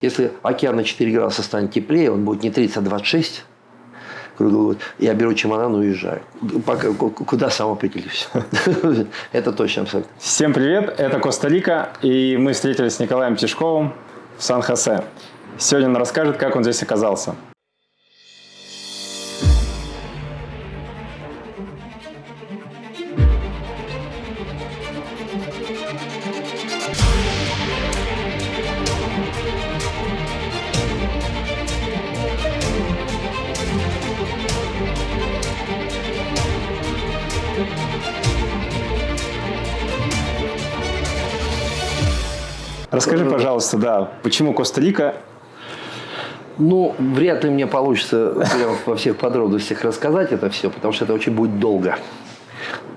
Если океан на 4 градуса станет теплее, он будет не 30, а 26 круглый год, я беру чемодан и уезжаю. Куда сам определюсь. Это точно абсолютно. Всем привет, это Коста-Рика, и мы встретились с Николаем Тишковым в Сан-Хосе. Сегодня он расскажет, как он здесь оказался. Расскажи, пожалуйста, почему Коста-Рика? Ну, вряд ли мне получится прямо во всех подробностях рассказать это все, потому что это очень будет долго.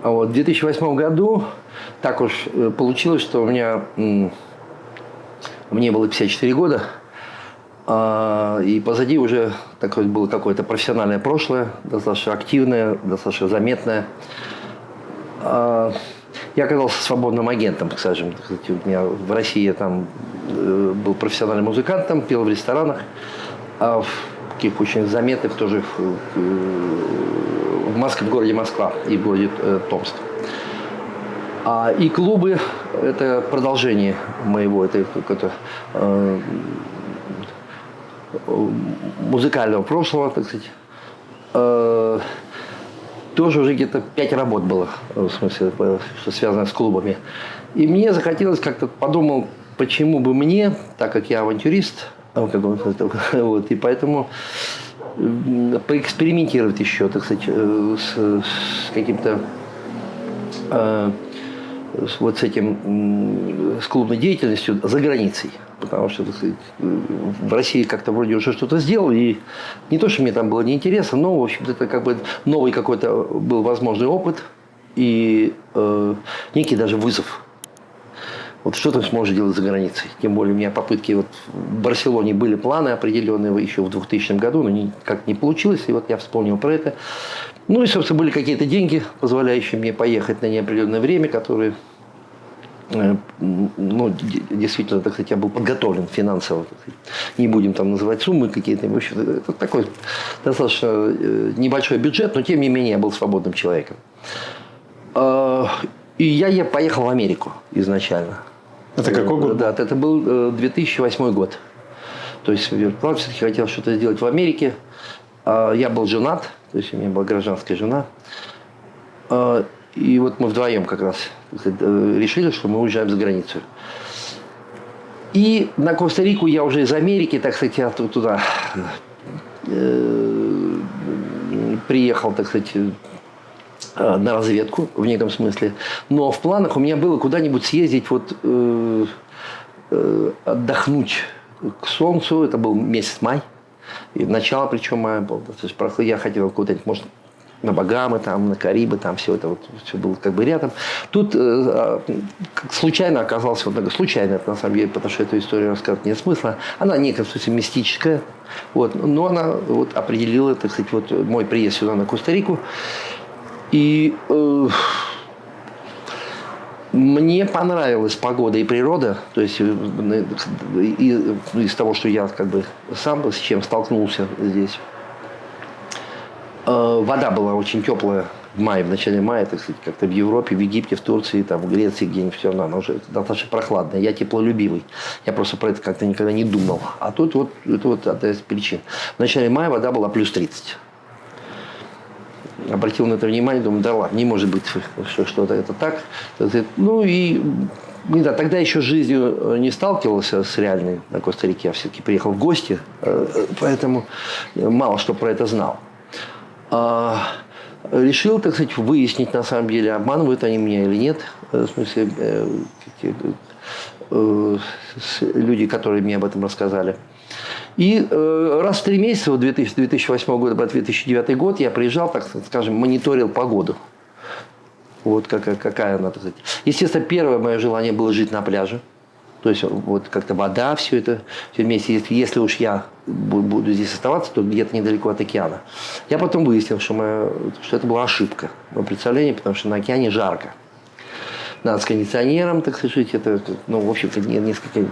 Вот, в 2008 году так уж получилось, что мне было 54 года, и позади уже такое было какое-то профессиональное прошлое, достаточно активное, достаточно заметное. Я оказался свободным агентом, скажем. У меня в России я там был профессиональным музыкантом, пел в ресторанах, а в таких очень заметных тоже в городе Москва и в городе Томск. И клубы – это продолжение моего музыкального прошлого, так сказать. Тоже уже где-то 5 работ было, в смысле, что связано с клубами. И мне захотелось как-то, подумал, почему бы мне, так как я авантюрист, вот, и поэтому поэкспериментировать еще, так сказать, с каким-то, с клубной деятельностью за границей. Потому что, так сказать, в России как-то вроде уже что-то сделал, и не то, что мне там было неинтересно, но, в общем-то, это как бы новый какой-то был возможный опыт и некий даже вызов. Вот что ты сможешь делать за границей? Тем более у меня попытки, вот в Барселоне были планы определенные еще в 2000 году, но никак не получилось, и вот я вспомнил про это. Ну и, собственно, были какие-то деньги, позволяющие мне поехать на неопределенное время, которые... Ну, действительно, так сказать, я был подготовлен финансово. Не будем там называть суммы какие-то. В общем, это такой достаточно небольшой бюджет, но тем не менее я был свободным человеком. И я поехал в Америку изначально. Это какой год? Да, это был 2008 год. То есть я все-таки хотел что-то сделать в Америке. Я был женат, то есть у меня была гражданская жена. И вот мы вдвоем как раз решили, что мы уезжаем за границу. И на Коста-Рику я уже из Америки, так сказать, я туда приехал, так сказать, на разведку в неком смысле. Но в планах у меня было куда-нибудь съездить, вот, отдохнуть к солнцу. Это был месяц май. И начало, причем мая был. То есть я хотел куда-нибудь, может, на Багамы, там, на Карибы, там все это вот, все было как бы рядом. Тут случайно оказался, вот, случайно это на самом деле, потому что эту историю рассказывать нет смысла. Она некая, в смысле, мистическая, вот, но она вот определила, так сказать, вот мой приезд сюда на Коста-Рику. И мне понравилась погода и природа, то есть из того, что я как бы сам с чем столкнулся здесь. Вода была очень теплая в мае, в начале мая, так сказать, как-то в Европе, в Египте, в Турции, там, в Греции, где-нибудь все равно, она уже достаточно прохладная. Я теплолюбивый. Я просто про это как-то никогда не думал. А тут вот это вот одна из причин. В начале мая вода была плюс 30. Обратил на это внимание, думаю, да ладно, не может быть, что что-то это так. Ну и да, тогда еще с жизнью не сталкивался с реальной на Коста-Рике. Я все-таки приехал в гости, поэтому мало что про это знал. Решил, так сказать, выяснить, на самом деле, обманывают они меня или нет. В смысле, люди, которые мне об этом рассказали. И раз в 3 месяца, вот 2008 года по 2009 год, я приезжал, так скажем, мониторил погоду. Вот какая она, так сказать. Естественно, первое мое желание было жить на пляже. То есть вот как-то вода, все это все вместе. Если уж я буду здесь оставаться, то где-то недалеко от океана. Я потом выяснил, что это была ошибка. Мое представление, потому что на океане жарко. Надо с кондиционером, так сказать, это, ну, в общем-то, несколько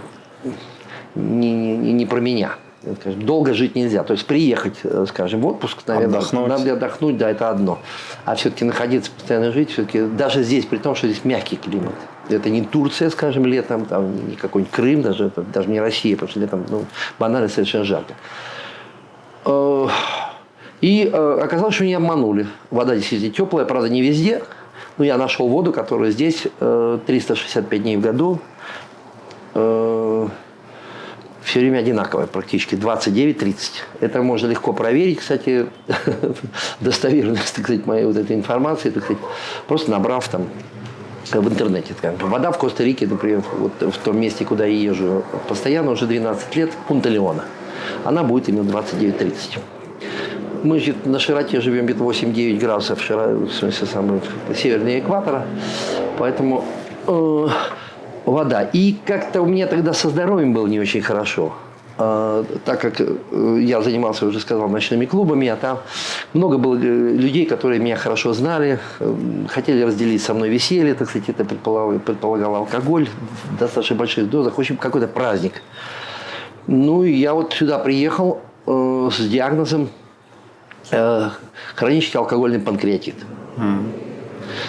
не про меня. Скажем, долго жить нельзя. То есть приехать, скажем, в отпуск, наверное, надо отдохнуть, да, это одно. А все-таки находиться, постоянно жить, все-таки даже здесь, при том, что здесь мягкий климат. Это не Турция, скажем, летом, там, не какой-нибудь Крым, даже не Россия, потому что летом банально совершенно жарко. И оказалось, что меня обманули. Вода действительно теплая, правда, не везде. Но я нашел воду, которая здесь 365 дней в году. Все время одинаковая практически, 29-30. Это можно легко проверить, кстати, достоверность, так сказать, моей вот этой информации, так сказать, просто набрав там в интернете. Вода в Коста-Рике, например, вот в том месте, куда я езжу постоянно уже 12 лет, Пунта-Леона. Она будет именно 29-30. Мы на широте живем где-то 8-9 градусов, в смысле, самого севернее экватора. Поэтому вода. И как-то у меня тогда со здоровьем было не очень хорошо. Так как я занимался, уже сказал, ночными клубами, а там много было людей, которые меня хорошо знали, хотели разделить со мной веселье, так сказать, это предполагал алкоголь в достаточно больших дозах, в общем, какой-то праздник. Ну, и я вот сюда приехал с диагнозом хронический алкогольный панкреатит.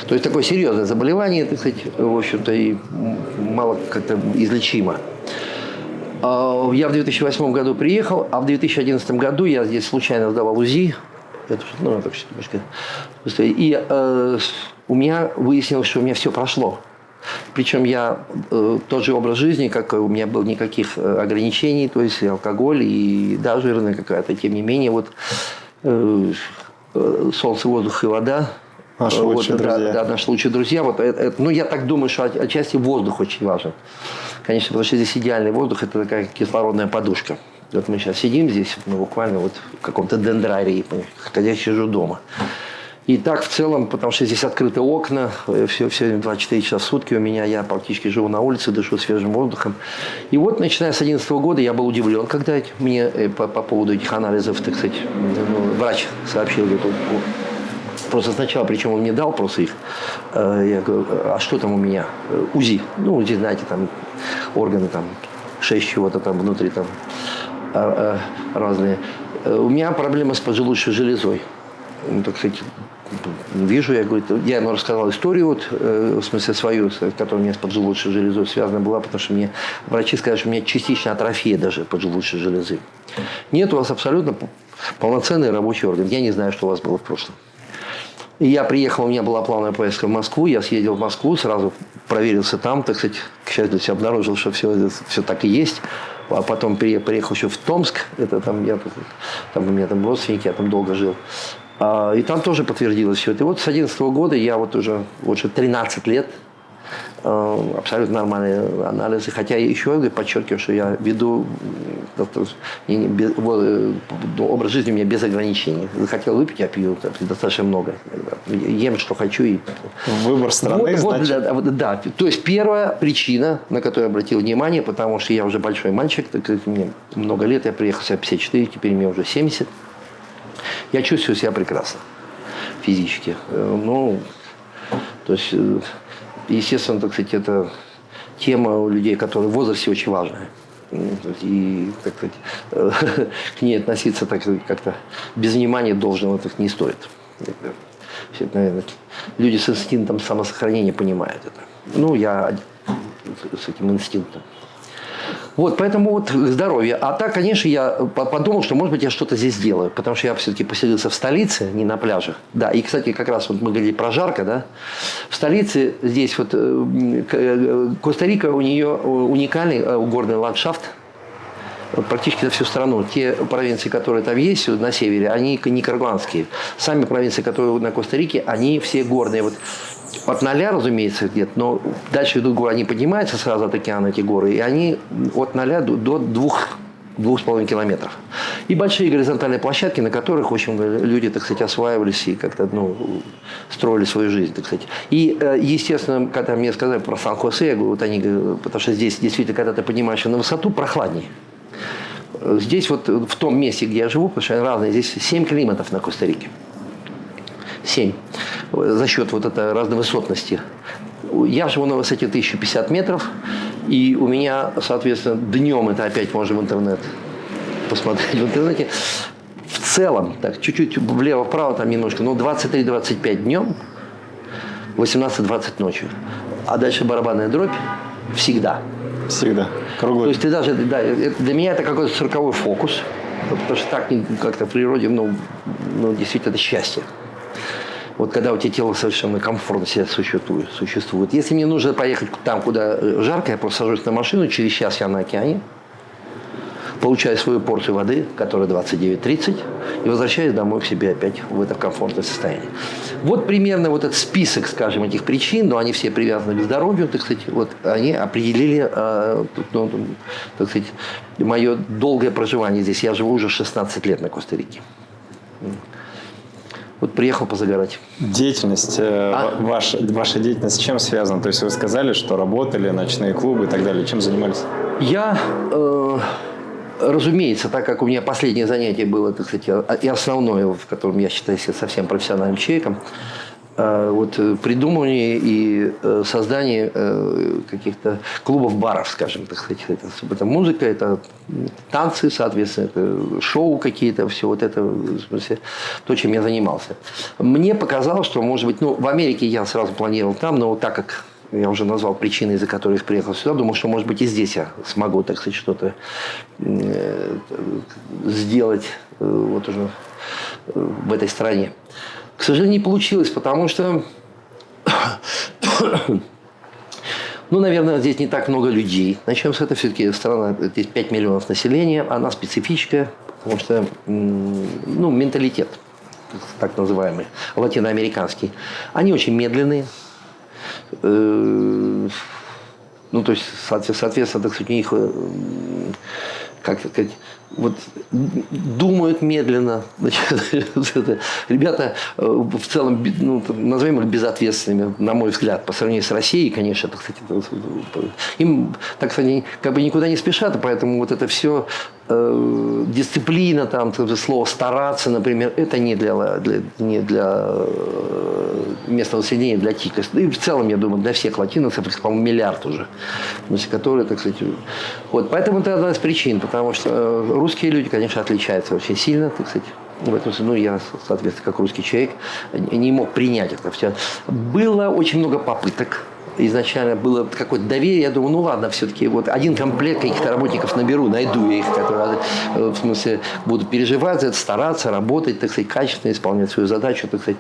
То есть такое серьезное заболевание, так сказать, в общем-то, и мало как-то излечимо. Я в 2008 году приехал, а в 2011 году я здесь случайно сдавал УЗИ. И у меня выяснилось, что у меня все прошло. Причем я тот же образ жизни, как у меня было никаких ограничений, то есть и алкоголь, и да, жирная какая-то. Тем не менее, вот солнце, воздух и вода. Наши лучшие друзья. Да, наши лучшие друзья. Вот ну, я так думаю, что отчасти воздух очень важен. Конечно, потому что здесь идеальный воздух, это такая кислородная подушка. Вот мы сейчас сидим здесь, буквально вот в каком-то дендрарии, хотя я сижу дома. И так в целом, потому что здесь открыты окна, все 24 часа в сутки у меня, я практически живу на улице, дышу свежим воздухом. И вот, начиная с 2011 года, я был удивлен, когда мне по поводу этих анализов, так сказать, врач сообщил, просто сначала, причем он мне дал просто их. Я говорю, а что там у меня? УЗИ. Ну, УЗИ, знаете, там органы, там 6 чего-то там внутри, там разные. У меня проблема с поджелудочной железой. Ну, так сказать, вижу, я говорю, я ему рассказал историю, вот, в смысле свою, которая у меня с поджелудочной железой связана была, потому что мне врачи сказали, что у меня частичная атрофия даже поджелудочной железы. Нет, у вас абсолютно полноценный рабочий орган. Я не знаю, что у вас было в прошлом. И я приехал, у меня была плановая поездка в Москву, я съездил в Москву, сразу проверился там, так сказать, к счастью, обнаружил, что все так и есть. А потом приехал еще в Томск, это там у меня там родственники, я там долго жил. И там тоже подтвердилось все это. И вот с 2011 года я вот уже 13 лет абсолютно нормальные анализы. Хотя еще подчеркиваю, что я веду образ жизни у меня без ограничений. Захотел выпить, я пью достаточно много. Ем, что хочу. И... Выбор страны, значит. Да. То есть первая причина, на которую я обратил внимание, потому что я уже большой мальчик, так как мне много лет, я приехал в 54, теперь мне уже 70. Я чувствую себя прекрасно физически. Ну, то есть, естественно, так сказать, это тема у людей, которые в возрасте очень важная. И, так сказать, к ней относиться так как-то без внимания должного так не стоит. Все это, наверное, люди с инстинктом самосохранения понимают это. Ну, я с этим инстинктом. Вот, поэтому вот здоровье. А так, конечно, я подумал, что, может быть, я что-то здесь сделаю. Потому что я все-таки поселился в столице, не на пляже. Да, и, кстати, как раз вот мы говорили про жарко, да. В столице здесь вот Коста-Рика, у нее уникальный горный ландшафт. Практически на всю страну. Те провинции, которые там есть на севере, они никарагуанские. Сами провинции, которые на Коста-Рике, они все горные. Вот от 0, разумеется, где-то, но дальше идут горы, они поднимаются сразу от океана, эти горы, и они от 0 до 2,5 километров. И большие горизонтальные площадки, на которых, в общем, люди, так сказать, осваивались и как-то, строили свою жизнь, так сказать. И, естественно, когда мне сказали про Сан-Хосе, я говорю, вот они, потому что здесь действительно, когда ты поднимаешься на высоту, прохладнее. Здесь вот в том месте, где я живу, потому что они разные, здесь 7 климатов на Коста-Рике. 7. За счет вот этой разновысотности. Я живу на высоте 1050 метров. И у меня, соответственно, днем это опять можно в интернет посмотреть в интернете. В целом, так, чуть-чуть влево-вправо, там немножко, но 23-25 днем, 18-20 ночью. А дальше барабанная дробь всегда. Всегда. Круглый. То есть ты даже, да, для меня это какой-то цирковой фокус, потому что так как-то в природе, действительно, это счастье. Вот когда у тебя тело совершенно комфортно себя существует. Если мне нужно поехать там, куда жарко, я просто сажусь на машину, через час я на океане, получаю свою порцию воды, которая 29-30, и возвращаюсь домой к себе опять в это комфортное состояние. Вот примерно вот этот список, скажем, этих причин, но они все привязаны к здоровью, так сказать, вот они определили, так сказать, мое долгое проживание здесь. Я живу уже 16 лет на Коста-Рике. Вот приехал позагорать. Деятельность, ваша деятельность с чем связана? То есть вы сказали, что работали, ночные клубы и так далее. Чем занимались? Я, разумеется, так как у меня последнее занятие было, так сказать, и основное, в котором я считаю себя совсем профессиональным человеком, вот придумывание и создание каких-то клубов-баров, скажем, так сказать. Это музыка, это танцы, соответственно, это шоу какие-то, все вот это, в смысле, то, чем я занимался. Мне показалось, что, может быть, в Америке я сразу планировал там, но вот так как я уже назвал причины, из-за которых я приехал сюда, думал, что, может быть, и здесь я смогу, так сказать, что-то сделать вот уже в этой стране. К сожалению, не получилось, потому что, наверное, здесь не так много людей. Начнем с этого. Все-таки страна, здесь 5 миллионов населения, она специфическая, потому что, менталитет, так называемый, латиноамериканский, они очень медленные. То есть, соответственно, так сказать, у них, как сказать, вот думают медленно. Ребята в целом, назовем их безответственными, на мой взгляд, по сравнению с Россией, конечно, так сказать, им, так сказать, как бы никуда не спешат, поэтому вот это все дисциплина, там, слово стараться, например, это не для местного населения, для ТИКа. И в целом, я думаю, для всех латиносов, по-моему, миллиард уже, которые, так сказать, вот, поэтому это одна из причин, потому что русские люди, конечно, отличаются очень сильно, так сказать. В этом смысле, я, соответственно, как русский человек, не мог принять это все. Было очень много попыток. Изначально было какое-то доверие. Я думаю, ладно, все-таки вот один комплект каких-то работников наберу, найду я их, которые, в смысле, будут переживать за это, стараться, работать, так сказать, качественно исполнять свою задачу, так сказать.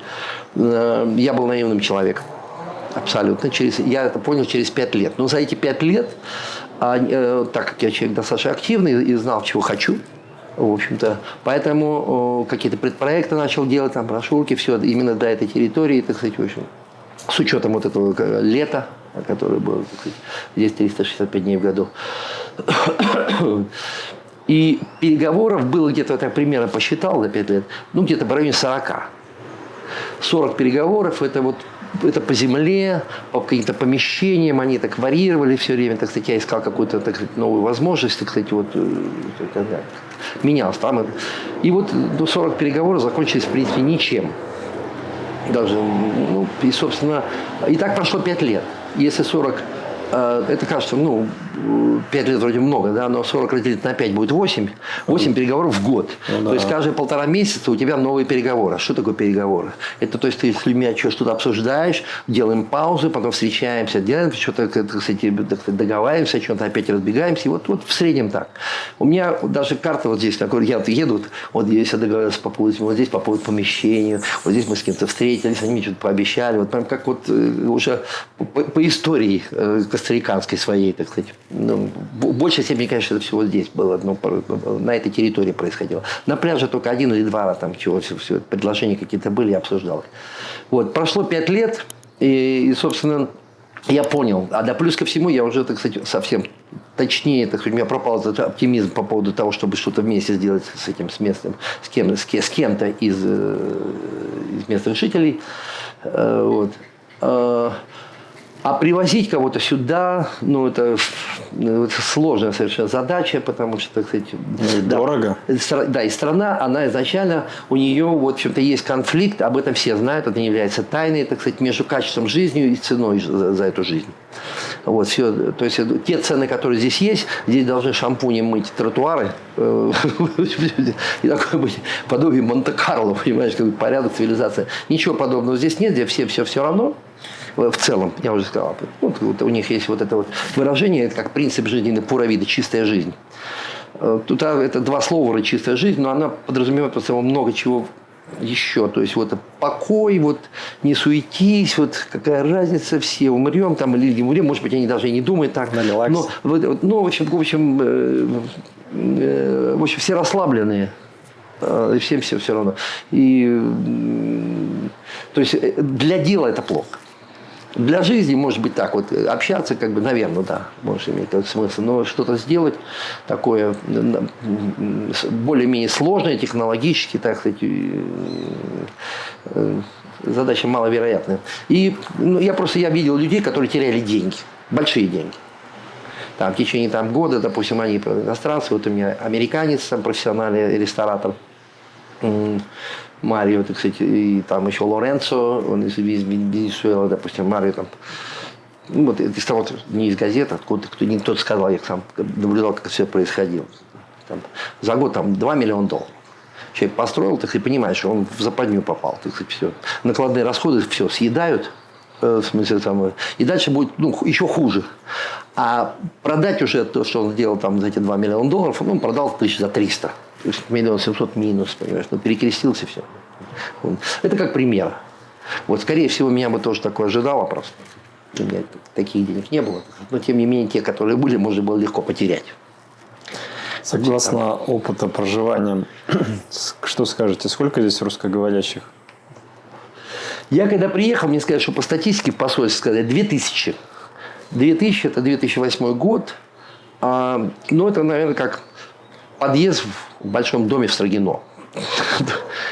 Я был наивным человеком. Абсолютно. Я это понял через 5 лет. Но за эти 5 лет, так как я человек достаточно активный и знал, чего хочу, в общем-то, поэтому какие-то предпроекты начал делать, там, брошюрки, все именно до этой территории, так сказать, в общем, с учетом вот этого лета, которое было, так сказать, здесь 365 дней в году. И переговоров было где-то, так примерно посчитал за 5 лет, где-то в районе 40. 40 переговоров, это по земле, по каким-то помещениям, они так варьировали все время, так сказать, я искал какую-то, так сказать, новую возможность, так сказать, вот, менялось там. И вот 40 переговоров закончились, в принципе, ничем. Даже, и, собственно, и так прошло 5 лет. Если 40, это кажется, 5 лет вроде много, да, но 40 разделить на 5 будет 8. 8 переговоров в год. То есть каждые 1,5 месяца у тебя новые переговоры. Что такое переговоры? Это то есть ты с людьми что-то обсуждаешь, делаем паузы, потом встречаемся, делаем что-то, кстати, договариваемся, о чем-то опять разбегаемся. И вот в среднем так. У меня даже карта вот здесь, я еду, вот здесь я договорился по поводу, вот здесь по поводу помещения, вот здесь мы с кем-то встретились, они что-то пообещали. Вот прям как вот уже по истории костариканской своей, так сказать. В большей степени, конечно, это всего здесь было, на этой территории происходило. На пляже только 1 или 2 там чего, все предложения какие-то были, я обсуждал их. Вот, прошло 5 лет, и, собственно, я понял. Да плюс ко всему, я уже, так сказать, совсем точнее, так сказать, у меня пропал этот оптимизм по поводу того, чтобы что-то вместе сделать с этим, с местным, с кем-то из местных жителей. Вот. А привозить кого-то сюда, ну, это сложная совершенно задача, потому что, так сказать... Дорого. Да, и страна, она изначально, у нее, вот, в общем-то, есть конфликт, об этом все знают, это не является тайной, так сказать, между качеством жизни и ценой за эту жизнь. Вот, все, то есть, те цены, которые здесь есть, здесь должны шампунем мыть тротуары, и такое быть подобие Монте-Карло, понимаешь, какой порядок, цивилизация. Ничего подобного здесь нет, где все равно. В целом, я уже сказал, вот у них есть вот это вот выражение, как принцип жизни Пуравида, чистая жизнь. Тут это два слова, чистая жизнь, но она подразумевает под собой много чего еще. То есть вот покой, вот не суетись, вот какая разница, все умрем там или не умрем, может быть, они даже и не думают так. Но в общем, все расслабленные. Всем все равно. И, то есть для дела это плохо. Для жизни, может быть, так вот, общаться, как бы, наверное, да, может иметь какой-то смысл, но что-то сделать такое более-менее сложное, технологически, так сказать, задача маловероятная. И я видел людей, которые теряли деньги, большие деньги. Там, в течение года, допустим, они иностранцы, вот у меня американец, там, профессиональный ресторатор, Марио, так сказать, и там еще Лоренцо, он из Венесуэлы, допустим, Марио там, вот из того, не из газет, откуда кто-то сказал, я сам наблюдал, как все происходило. Там, за год там $2 миллиона. Человек построил, ты понимаешь, что он в западню попал, так сказать, все. Накладные расходы все съедают, в смысле, там, и дальше будет еще хуже. А продать уже то, что он сделал там за эти $2 миллиона, он продал за 300 000. То есть 1 700 000 минус, понимаешь, перекрестился все. Это как пример. Вот, скорее всего, меня бы тоже такое ожидало просто. У меня таких денег не было. Но, тем не менее, те, которые были, можно было легко потерять. Согласно опыту проживания, что скажете, сколько здесь русскоговорящих? Я когда приехал, мне сказали, что по статистике в посольстве сказали 2000. 2000 – это 2008 год. Но это, наверное, как подъезд в большом доме в Строгино.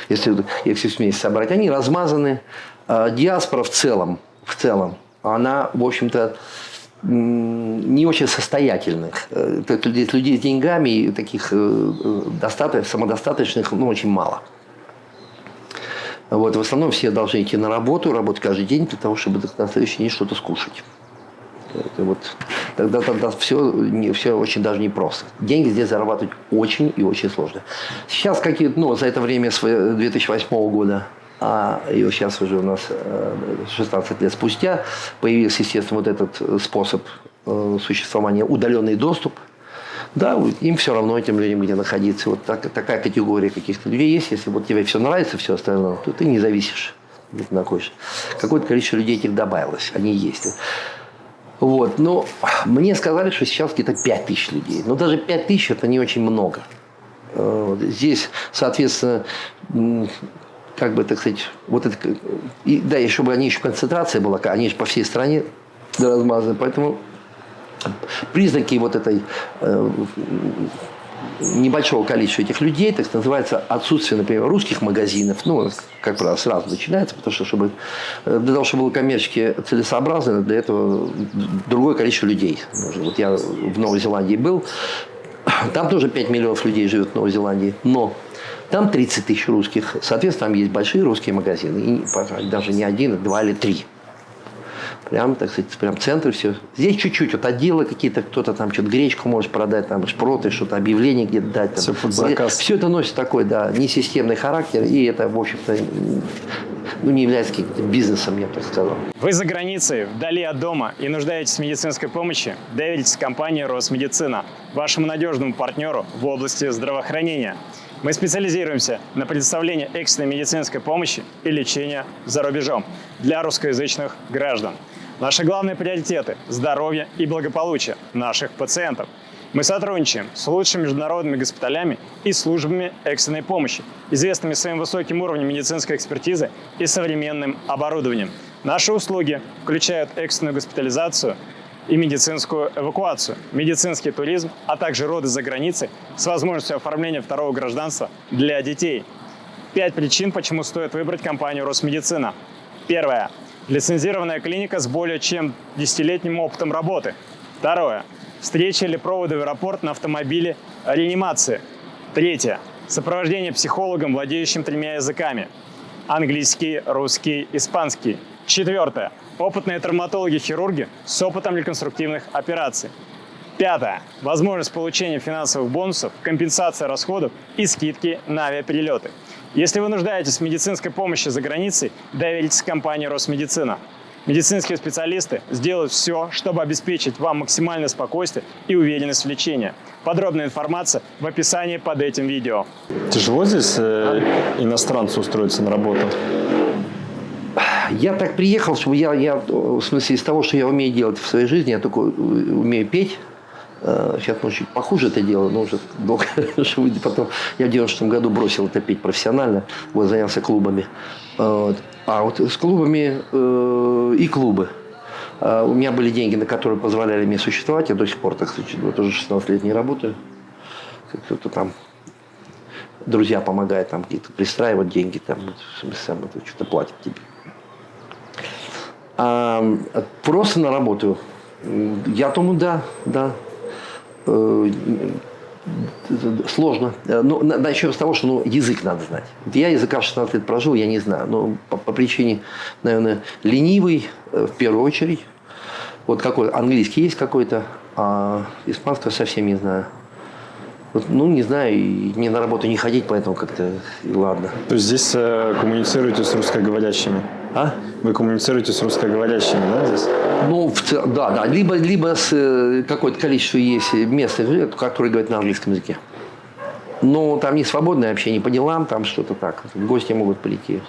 Если вместе собрать. Они размазаны. Диаспора в целом, она, в общем-то, не очень состоятельных. Людей с деньгами и таких самодостаточных, очень мало. Вот, в основном все должны идти на работу, работать каждый день для того, чтобы на следующий день что-то скушать. Тогда все очень даже непросто. Деньги здесь зарабатывать очень и очень сложно. Сейчас за это время 2008 года, и сейчас уже у нас 16 лет спустя, появился, естественно, вот этот способ существования, удаленный доступ. Да, им все равно, этим людям, где находиться. Вот такая категория каких-то людей есть. Если вот тебе все нравится, все остальное, то ты не зависишь, где ты находишься. Какое-то количество людей этих добавилось. Они есть. Вот. Но мне сказали, что сейчас где-то 5000 людей. Но даже 5000 это не очень много. Здесь, соответственно, как бы, так сказать, вот это, да, и чтобы они еще концентрация была, они же по всей стране размазаны. Поэтому признаки вот этой небольшого количества этих людей, так называется, отсутствие, например, русских магазинов, как правило, сразу начинается, потому что для того, чтобы было коммерчески целесообразно, для этого другое количество людей нужно. Вот я в Новой Зеландии был, там тоже 5 миллионов людей живет в Новой Зеландии, но там 30 000 русских, соответственно, там есть большие русские магазины, и даже не один, а 2 или 3. Прям, так сказать, прям центр все. Здесь чуть-чуть вот отделы какие-то, кто-то там что-то гречку может продать, там шпроты, что-то объявление где-то дать. Там. Все под заказ. Все это носит такой, да, несистемный характер, и это, в общем-то, не является каким-то бизнесом, я бы так сказал. Вы за границей, вдали от дома и нуждаетесь в медицинской помощи? Доверьтесь компании «Росмедицина», вашему надежному партнеру в области здравоохранения. Мы специализируемся на предоставлении экстренной медицинской помощи и лечения за рубежом для русскоязычных граждан. Наши главные приоритеты – здоровье и благополучие наших пациентов. Мы сотрудничаем с лучшими международными госпиталями и службами экстренной помощи, известными своим высоким уровнем медицинской экспертизы и современным оборудованием. Наши услуги включают экстренную госпитализацию и медицинскую эвакуацию, медицинский туризм, а также роды за границей с возможностью оформления второго гражданства для детей. 5 причин, почему стоит выбрать компанию «Росмедицина». Первое. Лицензированная клиника с более чем 10-летним опытом работы. Второе. Встреча или проводы в аэропорт на автомобиле реанимации. Третье. Сопровождение психологом, владеющим 3 языками. Английский, русский, испанский. Четвертое. Опытные травматологи-хирурги с опытом реконструктивных операций. Пятое. Возможность получения финансовых бонусов, компенсация расходов и скидки на авиаперелеты. Если вы нуждаетесь в медицинской помощи за границей, доверьтесь компании Росмедицина. Медицинские специалисты сделают все, чтобы обеспечить вам максимальное спокойствие и уверенность в лечении. Подробная информация в описании под этим видео. Тяжело здесь иностранцу устроиться на работу? Я так приехал, чтобы в смысле, из того, что я умею делать в своей жизни, я только умею петь. Сейчас, может, чуть похуже это дело, но уже долго. Потом я в 96 году бросил это петь профессионально, вот, занялся клубами. Вот. А вот с клубами и клубы. У меня были деньги, на которые позволяли мне существовать. Я до сих пор, так сказать, вот уже 16 лет не работаю. Кто-то там, друзья помогают, там какие-то пристраивать деньги, там, что-то платят тебе. Просто на работу. Я думаю, да. Сложно. Но начнем с того, что язык надо знать. Я языка в 16 лет прожил, я не знаю. Но по причине, наверное, ленивый, в первую очередь. Вот какой английский есть какой-то, а испанского совсем не знаю. Вот, не знаю, и мне на работу не ходить, поэтому как-то и ладно. То есть здесь коммуницируете с русскоговорящими? А? Вы коммуницируете с русскоговорящими, да, здесь? Да. Либо с какое-то количество есть местных жителей, которые говорят на английском языке. Но там не свободное общение по делам, там что-то так. Гости могут прийти.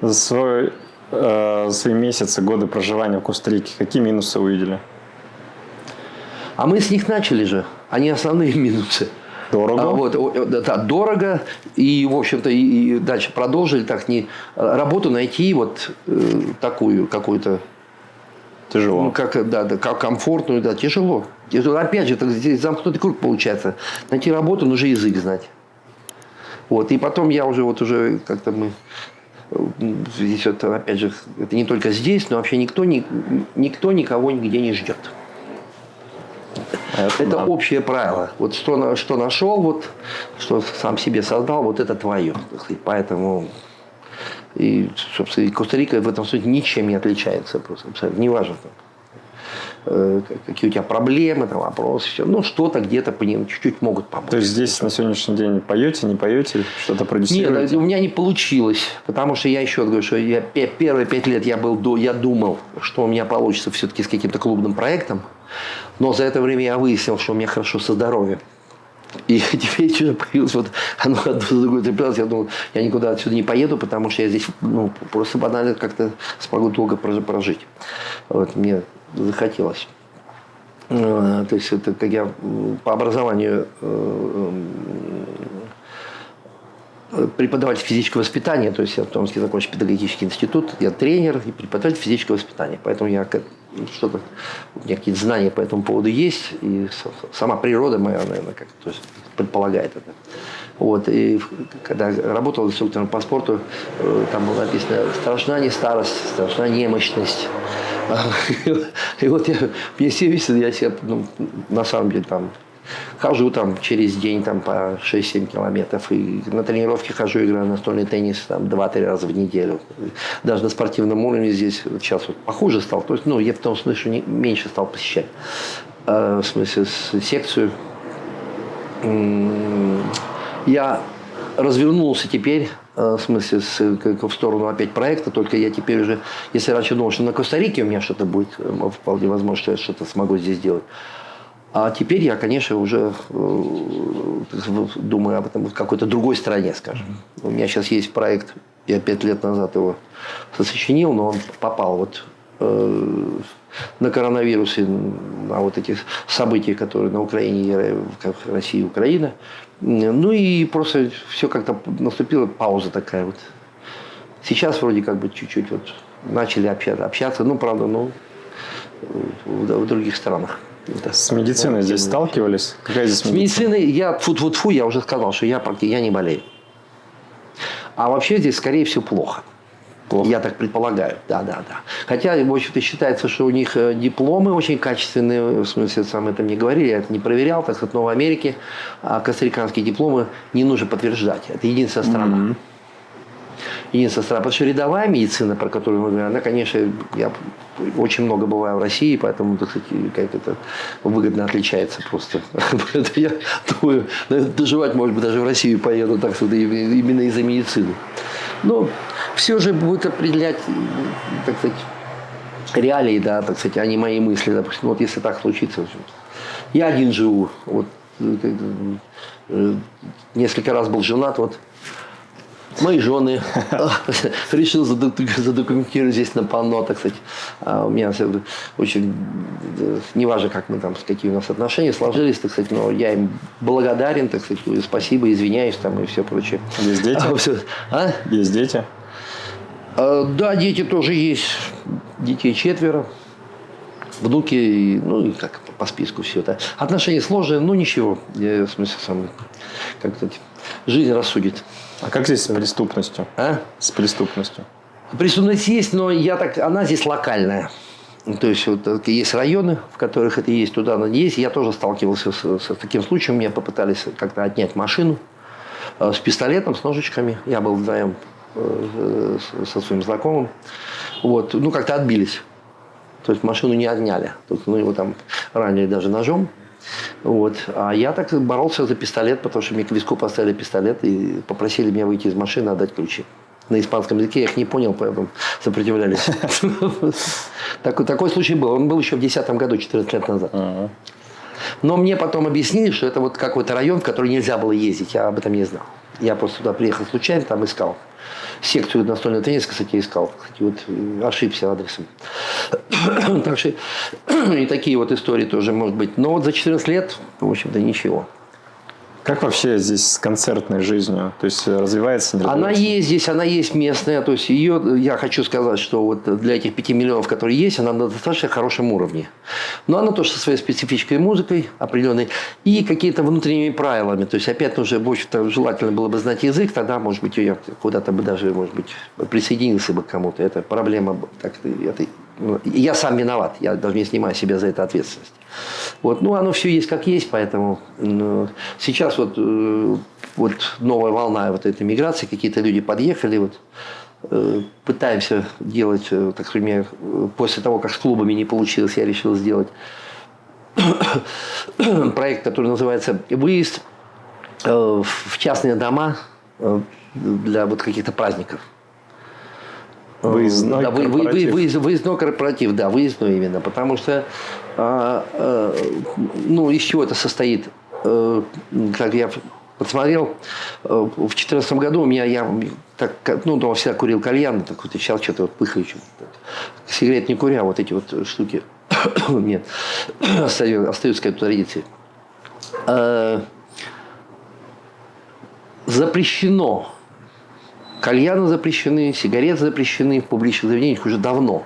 За свои месяцы, годы проживания в Коста-Рике, какие минусы увидели? А мы с них начали же. Они основные минусы. Дорого? Дорого. И, в общем-то, и дальше продолжили. Работу найти такую какую-то... Тяжело. Как комфортную, тяжело. Опять же, здесь замкнутый круг получается. Найти работу, нужно язык знать. Вот. И потом я уже как-то мы... Здесь опять же, это не только здесь, но вообще никто никого нигде не ждет. Это общее правило. Вот что нашел, что сам себе создал, вот это твое. Поэтому и, собственно, Коста-Рика в этом смысле ничем не отличается. Просто абсолютно неважно, какие у тебя проблемы, вопросы, все. Что-то где-то по ним чуть-чуть могут помочь. То есть здесь на сегодняшний день поете, не поете, что-то продюсируете? Нет, у меня не получилось. Потому что я еще говорю, что первые 5 лет я думал, что у меня получится все-таки с каким-то клубным проектом. Но за это время я выяснил, что у меня хорошо со здоровьем. И теперь что-то появилось, оно одно за другое цеплялось. Я думал, я никуда отсюда не поеду, потому что я здесь просто банально как-то смогу долго прожить. Мне захотелось. То есть, это как я по образованию преподаватель физического воспитания, то есть я в Томске закончил педагогический институт, я тренер и преподаватель физического воспитания. Поэтому у меня какие-то знания по этому поводу есть, и сама природа моя, наверное, предполагает это. И когда работал инструктором по спорту, там было написано: страшна не старость, страшна немощность. И мне все видят, я себя, на самом деле, хожу через день по 6-7 километров. И на тренировки хожу, играю в настольный теннис 2-3 раза в неделю. Даже на спортивном уровне здесь сейчас похуже стал. То есть, я в том смысле, что меньше стал посещать. В смысле, секцию. Я развернулся теперь, в смысле, в сторону опять проекта, только я теперь уже, если раньше думал, что на Коста-Рике у меня что-то будет, вполне возможно, что я что-то смогу здесь сделать. А теперь я, конечно, уже думаю об этом в какой-то другой стране, скажем. У меня сейчас есть проект, я 5 лет назад его сочинил, но он попал на коронавирус и на эти события, которые на Украине, как Россия и Украина. И просто все как-то наступила пауза такая . Сейчас вроде чуть-чуть начали общаться, правда, в других странах. С медициной здесь сталкивались? Какая здесь медицина? С медициной я тьфу-тьфу-тьфу, я уже сказал, что я не болею. А вообще здесь, скорее всего, плохо. Плохо. Я так предполагаю, да. Хотя, в общем-то, считается, что у них дипломы очень качественные, в смысле, сам это мне говорили, я это не проверял, так сказать, но в Америке костариканские дипломы не нужно подтверждать. Это единственная страна. Единственная страна, потому что рядовая медицина, про которую мы говорим, она, конечно, я очень много бываю в России, поэтому, так сказать, как-то выгодно отличается просто. Я думаю, доживать, может быть, даже в Россию поеду, так сказать, именно из-за медицины. Но все же будет определять, так сказать, реалии, да, так сказать, а не мои мысли. Допустим, вот если так случится, я один живу, вот несколько раз был женат, вот мои жены решил задокументировать здесь на панно, так сказать. У меня очень, неважно, как мы там, какие у нас отношения сложились, так сказать, но я им благодарен, так сказать, спасибо, извиняюсь там и все прочее. Есть дети? Есть дети? Да, дети тоже есть. Детей 4. Внуки, ну, и как по списку все это. Отношения сложные, но ничего. Я, в смысле, сам, как сказать, жизнь рассудит. А как здесь с преступностью? С преступностью? Преступность есть, но она здесь локальная. То есть, вот, есть районы, в которых это есть, туда она есть. Я тоже сталкивался с таким случаем. Меня попытались как-то отнять машину с пистолетом, с ножичками. Я был вдвоем со своим знакомым. Вот. Ну, как-то отбились. То есть, машину не отняли. Ну, его там ранили даже ножом. Вот. А я так боролся за пистолет, потому что мне к виску поставили пистолет и попросили меня выйти из машины, отдать ключи. На испанском языке я их не понял, поэтому сопротивлялись. Такой случай был. Он был еще в 2010 году, 14 лет назад. Но мне потом объяснили, что это вот какой-то район, в который нельзя было ездить. Я об этом не знал. Я просто туда приехал случайно, там искал. Секцию настольного тенниса, кстати, искал. Кстати, вот ошибся адресом. Так что и такие вот истории тоже может быть. Но вот за 14 лет, в общем-то, ничего. Как вообще здесь с концертной жизнью? То есть развивается? Она есть здесь, она есть местная. То есть ее, я хочу сказать, что вот для этих 5 миллионов, которые есть, она на достаточно хорошем уровне. Но она тоже со своей специфической музыкой определенной и какими-то внутренними правилами. То есть опять уже, в общем-то, желательно было бы знать язык, тогда, может быть, я куда-то бы даже, может быть, присоединился бы к кому-то. Это проблема. Я сам виноват. Я даже не снимаю себя за это ответственность. Вот, ну, оно все есть как есть, поэтому сейчас вот новая волна вот этой миграции, какие-то люди подъехали, вот, пытаемся делать, так сказать, после того, как с клубами не получилось, я решил сделать проект, который называется «Выезд в частные дома для вот каких-то праздников». Выездной корпоратив. Выездной корпоратив, да, выездной именно. Потому что, ну, из чего это состоит? Как я посмотрел, в 2014 году у меня, дома всегда курил кальян, так вот, и сейчас что-то вот пыхаю. Сигарет не куря, вот эти вот штуки нет, остаются как традиции. Запрещено. Кальяны запрещены, сигареты запрещены в публичных заведениях уже давно.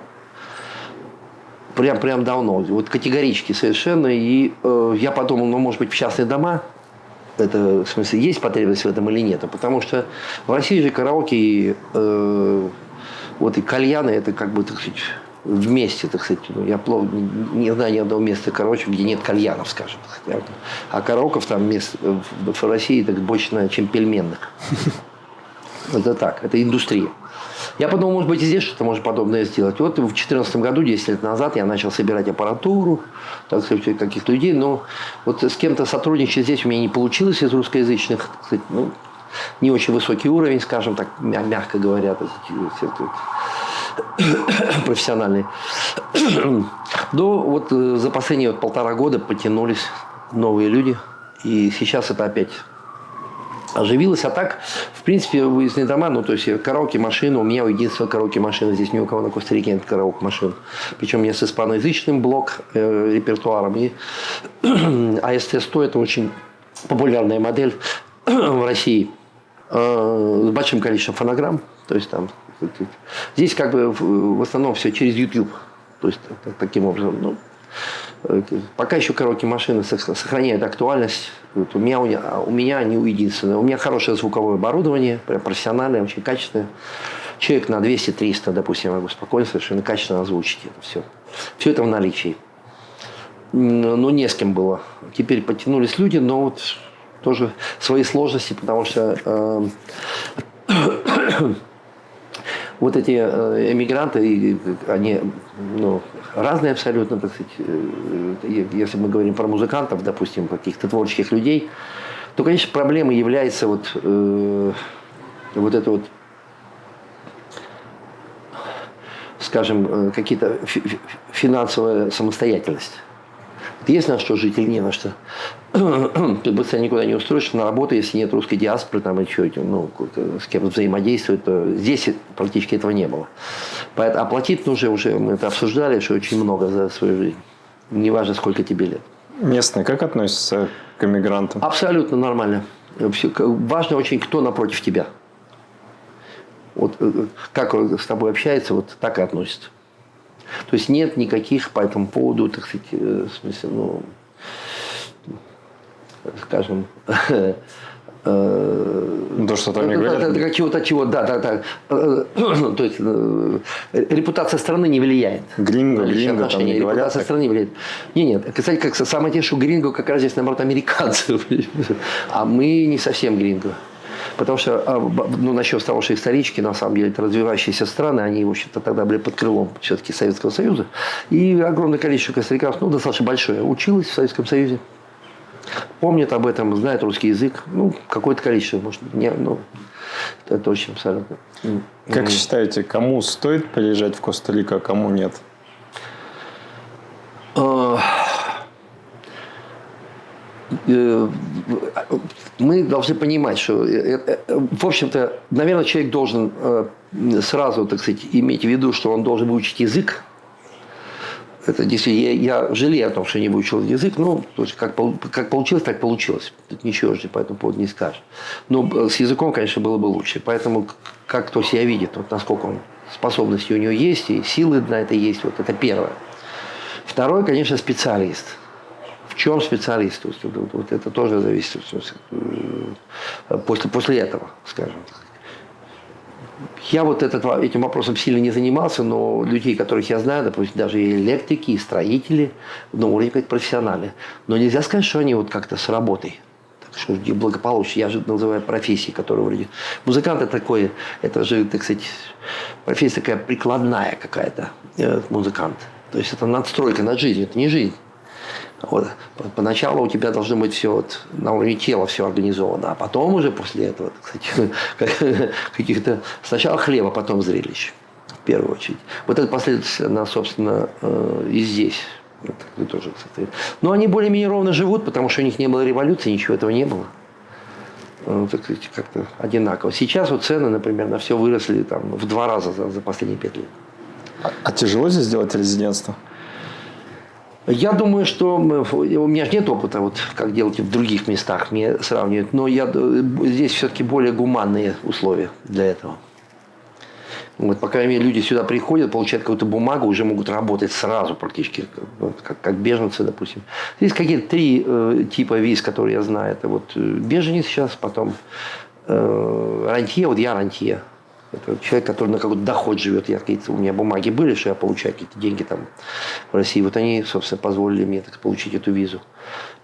Прям давно. Вот категорически совершенно. И я подумал, ну, может быть, в частные дома, это, в смысле, есть потребность в этом или нет. Потому что в России же караоке и кальяны, это как бы, так сказать, вместе, так сказать. Я не знаю ни одного места, где нет кальянов, скажем. А караоков там мест в России так больше, наверное, чем пельменных. Это так, это индустрия. Я подумал, может быть, и здесь что-то можно подобное сделать. Вот в 2014 году, 10 лет назад, я начал собирать аппаратуру, так сказать, каких-то людей. Но вот с кем-то сотрудничать здесь у меня не получилось из русскоязычных. Так сказать, ну, не очень высокий уровень, скажем так, мягко говоря, так сказать, профессиональный. Но вот за последние 1,5 года потянулись новые люди. И сейчас это опять оживилось. А так, в принципе, выездные дома, ну, то есть караоке-машина. У меня единственная караоке-машина. Здесь ни у кого на Коста-Рике нет караоке-машин. Причем у меня с испаноязычным репертуаром. И АСТ-100 – это очень популярная модель в России. С большим количеством фонограмм. То есть там здесь как бы в основном все через YouTube. То есть таким образом. Ну, пока еще караоке-машины сохраняют актуальность. Вот у меня они единственные. У меня хорошее звуковое оборудование, прям профессиональное, очень качественное. человек на 200-300, допустим, я могу спокойно, совершенно качественно озвучить это все. Все это в наличии. Но не с кем было. Теперь подтянулись люди, но вот тоже свои сложности, потому что вот эти эмигранты, они разные абсолютно, так сказать. Если мы говорим про музыкантов, допустим, каких-то творческих людей, то, конечно, проблемой является вот это вот, скажем, какие-то финансовая самостоятельность. Есть на что жить или не на что. Ты быстро никуда не устроишься на работу, если нет русской диаспоры, там, и что, с кем взаимодействовать, то здесь практически этого не было. Поэтому оплатить нужно уже, мы это обсуждали, что очень много за свою жизнь. Неважно, сколько тебе лет. Местные как относятся к иммигрантам? Абсолютно нормально. Важно очень, кто напротив тебя. Вот как он с тобой общается, вот так и относится. То есть нет никаких по этому поводу, так сказать, в смысле, скажем, То, что там не говорят? Чего-то, да. То есть репутация страны не влияет. Гринго там не говорят? Репутация страны не влияет. Нет. Кстати, как самое те, что гринго как раз здесь, наоборот, американцы. А мы не совсем гринго. Потому что, насчет того, что исторически, на самом деле, это развивающиеся страны, они, в общем-то, тогда были под крылом все-таки Советского Союза. И огромное количество костариков, достаточно большое, училось в Советском Союзе. Помнят об этом, знают русский язык. Какое-то количество, может быть, не, это точно, абсолютно. Как считаете, кому стоит приезжать в Коста-Рику, а кому нет? Мы должны понимать, что, в общем-то, наверное, человек должен сразу, так сказать, иметь в виду, что он должен выучить язык. Это действительно, я жалею о том, что не выучил язык, то есть как получилось, так получилось. Тут ничего же по этому поводу не скажешь. Но с языком, конечно, было бы лучше. Поэтому как кто себя видит, насколько он способности у него есть, и силы на это есть, вот это первое. Второе, конечно, специалист. В чем специалист? Вот это тоже зависит после этого, скажем так. Я вот этим вопросом сильно не занимался, но людей, которых я знаю, допустим, даже и электрики, и строители, уровень как профессионалы. Но нельзя сказать, что они вот как-то с работой. Так что благополучие. Я же называю профессией, которая вроде... Музыкант это такое, это же, так сказать, профессия такая прикладная какая-то, музыкант. То есть это надстройка над жизнью, это не жизнь. Вот. Поначалу у тебя должно быть все на уровне тела все организовано, а потом уже после этого, кстати, каких-то сначала хлеба, потом зрелищ, в первую очередь. Вот это последовательность, она, собственно, и здесь. Это тоже, кстати. Но они более-менее ровно живут, потому что у них не было революции, ничего этого не было. Так сказать, как-то одинаково. Сейчас вот цены, например, на все выросли в 2 раза за последние 5 лет. А тяжело здесь сделать резидентство? Я думаю, что у меня же нет опыта, как делать в других местах, мне сравнивают, но здесь все-таки более гуманные условия для этого. По крайней мере, люди сюда приходят, получают какую-то бумагу, уже могут работать сразу практически, как беженцы, допустим. Здесь какие-то 3 типа виз, которые я знаю. Это беженец сейчас, потом рантье, я рантье. Это человек, который на какой-то доход живет. У меня бумаги были, что я получаю какие-то деньги там в России. Они, собственно, позволили мне получить эту визу.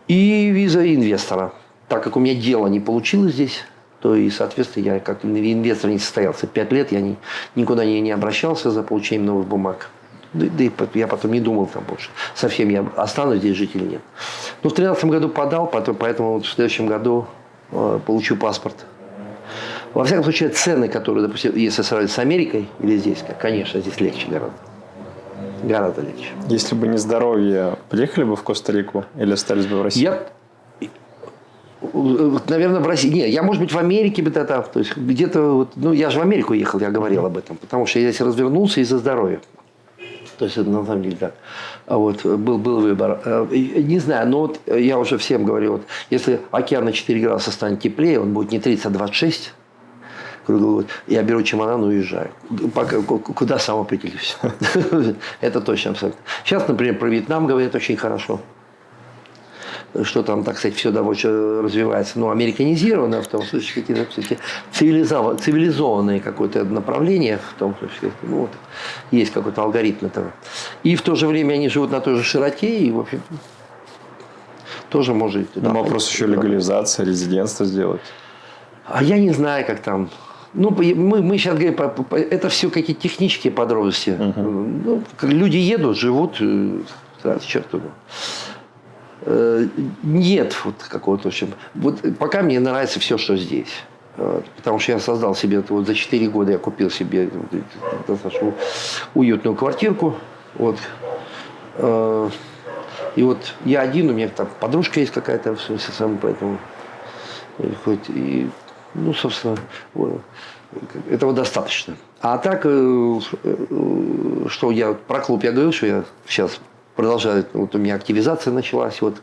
И виза инвестора. Так как у меня дело не получилось здесь, то и, соответственно, я как инвестор не состоялся. 5 лет я никуда не обращался за получением новых бумаг. Да и я потом не думал там больше, совсем я останусь здесь жить или нет. Но в 2013 году подал, поэтому в следующем году получу паспорт. Во всяком случае, цены, которые, допустим, если сравнить с Америкой или здесь, конечно, здесь легче гораздо. Гораздо легче. Если бы не здоровье, приехали бы в Коста-Рику или остались бы в России? Наверное, в России. Нет, я, может быть, в Америке бы тогда. То есть где-то, я же в Америку ехал, я говорил об этом. Потому что я здесь развернулся из-за здоровья. То есть это на самом деле так. Был выбор. Не знаю, но я уже всем говорю, если океан на 4 градуса станет теплее, он будет не 30, а 26. Я беру чемодан и уезжаю. Куда сам определюсь. Это точно абсолютно. Сейчас, например, про Вьетнам говорят очень хорошо. что там, так сказать, все довольно развивается, ну, американизировано, в том смысле, какие-то все-таки цивилизованные какое-то направление, в том смысле, ну, вот, есть какой-то алгоритм этого. И в то же время они живут на той же широте, и, в общем, тоже может... Ну, вопрос еще легализация, резидентство сделать. А я не знаю, как там... Ну, мы сейчас говорим, это все какие-то технические подробности. Ну, люди едут, живут, черт его. Нет вот какого-то, в общем, вот пока мне нравится все, что здесь. Потому что я создал себе, вот за 4 года я купил себе достаточно уютную квартирку. Вот. И вот я один, у меня там подружка есть какая-то, в смысле, сам, поэтому хоть и, ну, собственно, этого достаточно. А так, что я про клуб я говорил, что я сейчас продолжаю, вот у меня активизация началась, вот,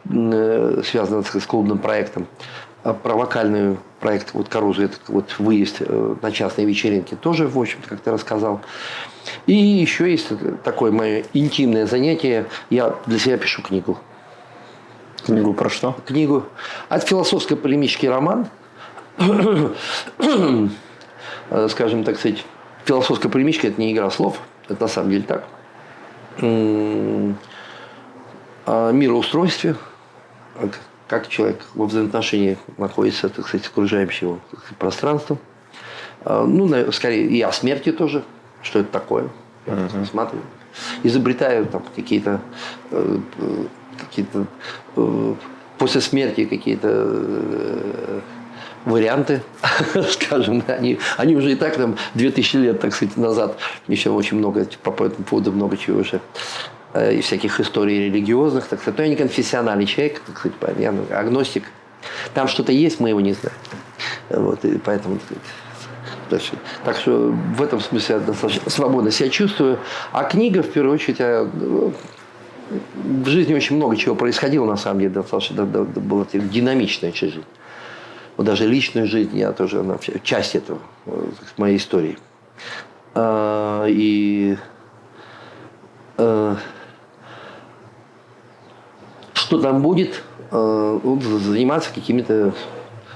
связанная с клубным проектом. А про локальный проект вот Карузу, это вот выезд на частные вечеринки, тоже, в общем-то, как-то рассказал. И еще есть такое мое интимное занятие. Я для себя пишу книгу. Книгу про что? Книгу. От философско-полемический роман. Скажем, так сказать, философско-полемический – это не игра слов. Это на самом деле так. О мироустройстве. Как человек во взаимоотношении находится, так сказать, с окружающим его пространством. Ну, скорее, и о смерти тоже. Что это такое? Я смотрю. Изобретаю там какие-то после смерти какие-то варианты, скажем. Они уже и так там 2000 лет, так сказать, назад. Еще очень много по этому поводу много чего уже. И всяких историй религиозных, так сказать. Но я не конфессиональный человек, так сказать, я агностик. Там что-то есть, мы его не знаем. Вот, и поэтому, так что в этом смысле я достаточно свободно себя чувствую. А книга, в первую очередь, в жизни очень много чего происходило, на самом деле, достаточно была динамичная жизнь. Вот даже личную жизнь, я тоже, она часть этого, моей истории. Что там будет, заниматься какими-то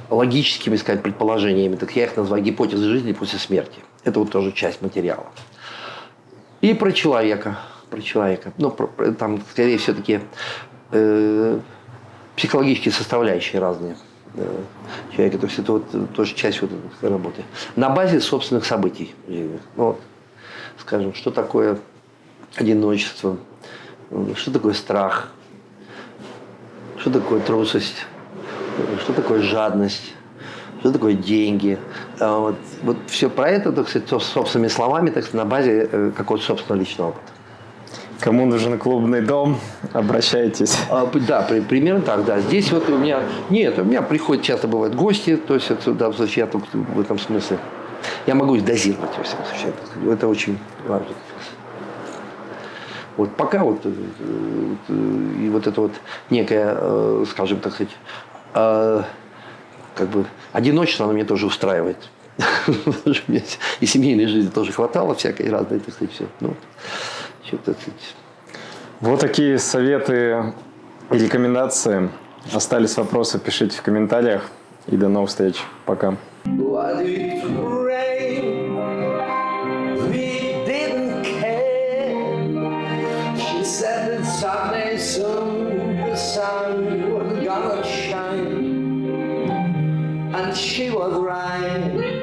логическими, сказать, предположениями. Так я их называю гипотезы жизни после смерти. Это вот тоже часть материала. И про человека. Ну, там, скорее, все-таки психологические составляющие разные человека. То есть это вот тоже часть вот этой работы. На базе собственных событий. Ну, вот, скажем, что такое одиночество, что такое страх, что такое трусость, что такое жадность, что такое деньги. Вот все про это, так сказать, собственными словами, так сказать, на базе какого-то собственного личного опыта. Кому нужен клубный дом, обращайтесь. Да, примерно так, да. Здесь вот у меня приходят, часто бывают гости, то есть это, да, я тут в этом смысле, я могу их дозировать, во всяком случае. Это очень важно. Вот пока вот и вот это вот некое, скажем, так сказать, как бы одиночество, оно меня тоже устраивает. И семейной жизни тоже хватало всякой разной, так сказать, все. Ну, что-то, так сказать. Вот такие советы и рекомендации. Остались вопросы, пишите в комментариях. И до новых встреч. Пока. Someday soon the sun was gonna shine, and she was right.